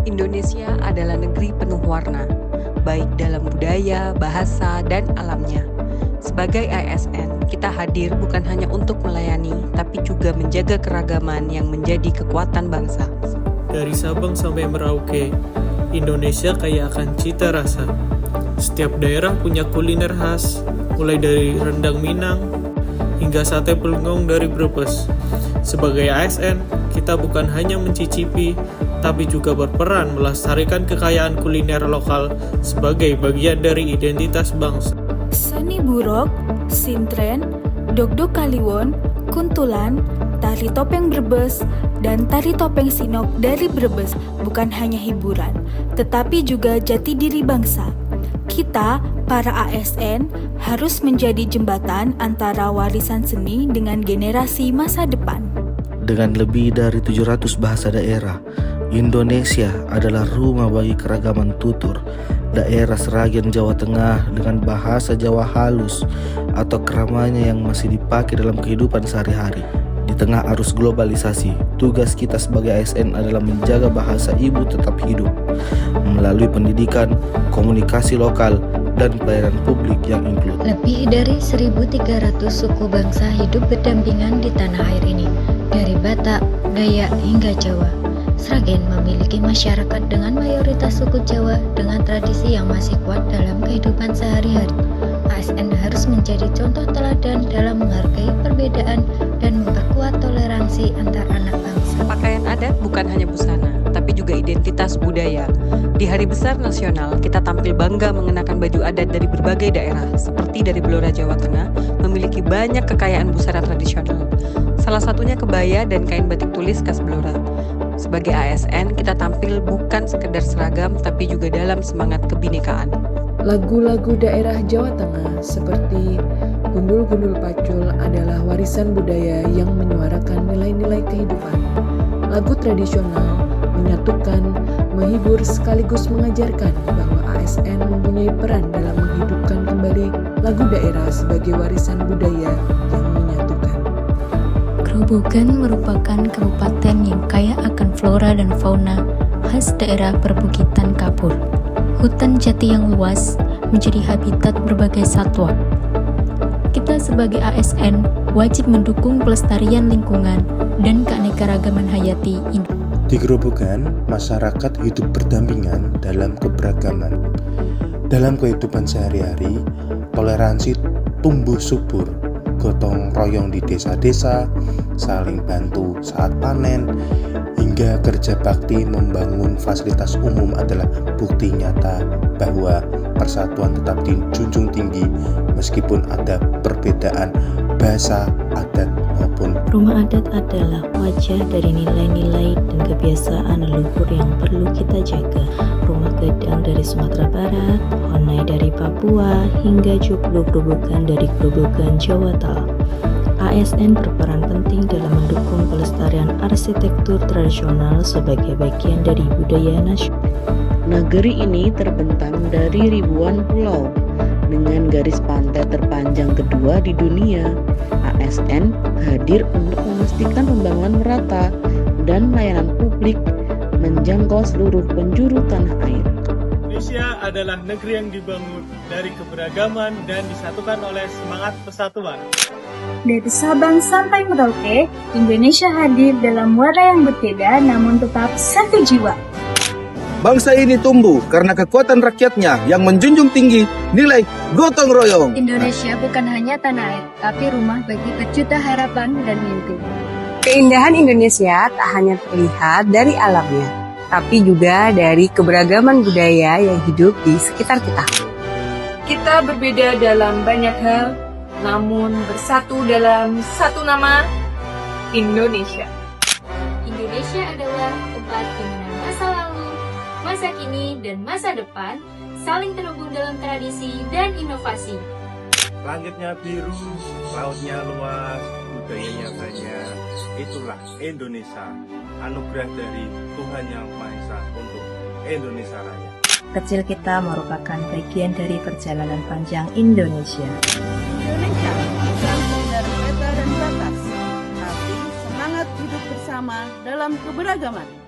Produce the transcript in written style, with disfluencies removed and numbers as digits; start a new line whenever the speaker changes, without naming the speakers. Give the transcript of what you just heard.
Indonesia adalah negeri penuh warna, baik dalam budaya, bahasa, dan alamnya. Sebagai ASN, kita hadir bukan hanya untuk melayani, tapi juga menjaga keragaman yang menjadi kekuatan bangsa.
Dari Sabang sampai Merauke, Indonesia kaya akan cita rasa. Setiap daerah punya kuliner khas, mulai dari rendang Minang hingga sate pelengong dari Brebes. Sebagai ASN, kita bukan hanya mencicipi, tapi juga berperan melestarikan kekayaan kuliner lokal sebagai bagian dari identitas bangsa.
Seni Burok, Sintren, Dogdog Kaliwon, Kuntulan, Tari Topeng Brebes, dan Tari Topeng Sinok dari Brebes bukan hanya hiburan, tetapi juga jati diri bangsa. Kita, para ASN, harus menjadi jembatan antara warisan seni dengan generasi masa depan.
Dengan lebih dari 700 bahasa daerah, Indonesia adalah rumah bagi keragaman tutur. Daerah Seragen Jawa Tengah dengan bahasa Jawa halus atau keramaian yang masih dipakai dalam kehidupan sehari-hari. Di tengah arus globalisasi, tugas kita sebagai ASN adalah menjaga bahasa ibu tetap hidup melalui pendidikan, komunikasi lokal, dan pelayanan publik yang inklusif.
Lebih dari 1.300 suku bangsa hidup berdampingan di tanah air ini, dari Batak, Dayak, hingga Jawa. Sragen memiliki masyarakat dengan mayoritas suku Jawa dengan tradisi yang masih kuat dalam kehidupan sehari-hari. ASN harus menjadi contoh teladan dalam menghargai perbedaan dan memperkuat toleransi antar anak bangsa.
Pakaian adat bukan hanya busana, tapi juga identitas budaya. Di Hari Besar Nasional, kita tampil bangga mengenakan baju adat dari berbagai daerah, seperti dari Blora Jawa Tengah, memiliki banyak kekayaan busana tradisional. Salah satunya kebaya dan kain batik tulis khas Blora. Sebagai ASN, kita tampil bukan sekedar seragam, tapi juga dalam semangat kebinekaan.
Lagu-lagu daerah Jawa Tengah seperti Gundul-Gundul Pacul adalah warisan budaya yang menyuarakan nilai-nilai kehidupan. Lagu tradisional menyatukan, menghibur sekaligus mengajarkan bahwa ASN mempunyai peran dalam menghidupkan kembali lagu daerah sebagai warisan budaya yang menyatukan.
Grobogan merupakan kabupaten yang kaya akan flora dan fauna khas daerah perbukitan kapur. Hutan jati yang luas menjadi habitat berbagai satwa. Kita sebagai ASN wajib mendukung pelestarian lingkungan dan keanekaragaman hayati Indonesia.
Di Grobogan, masyarakat hidup berdampingan dalam keberagaman. Dalam kehidupan sehari-hari, toleransi tumbuh subur, gotong royong di desa-desa, saling bantu saat panen, hingga kerja bakti membangun fasilitas umum adalah bukti nyata bahwa persatuan tetap dijunjung tinggi meskipun ada perbedaan bahasa, adat maupun.
Rumah adat adalah wajah dari nilai-nilai dan kebiasaan leluhur yang perlu kita jaga. Rumah Gedang dari Sumatera Barat, Honai dari Papua, hingga Joglo Grobogan dari Grobogan, Jawa Tengah. ASN berperan penting dalam mendukung pelestarian arsitektur tradisional sebagai bagian dari budaya nasional.
Negeri ini terbentang dari ribuan pulau dengan garis pantai terpanjang kedua di dunia. ASN hadir untuk memastikan pembangunan merata dan layanan publik menjangkau seluruh penjuru tanah air.
Indonesia adalah negeri yang dibangun dari keberagaman dan disatukan oleh semangat persatuan.
Dari Sabang sampai Merauke, Indonesia hadir dalam warna yang berbeda namun tetap satu jiwa.
Bangsa ini tumbuh karena kekuatan rakyatnya yang menjunjung tinggi nilai gotong royong.
Indonesia bukan hanya tanah air, tapi rumah bagi berjuta harapan dan mimpi.
Keindahan Indonesia tak hanya terlihat dari alamnya, tapi juga dari keberagaman budaya yang hidup di sekitar kita.
Kita berbeda dalam banyak hal, namun bersatu dalam satu nama, Indonesia.
Indonesia adalah tempat di mana masa lalu, masa kini, dan masa depan saling terhubung dalam tradisi dan inovasi.
Langitnya biru, lautnya luas, budayanya banyak. Itulah Indonesia, anugerah dari Tuhan Yang Maha Esa untuk Indonesia Raya.
Kecil kita merupakan bagian dari perjalanan panjang Indonesia.
Indonesia bukan dari peta dan batas, tapi semangat hidup bersama dalam keberagaman.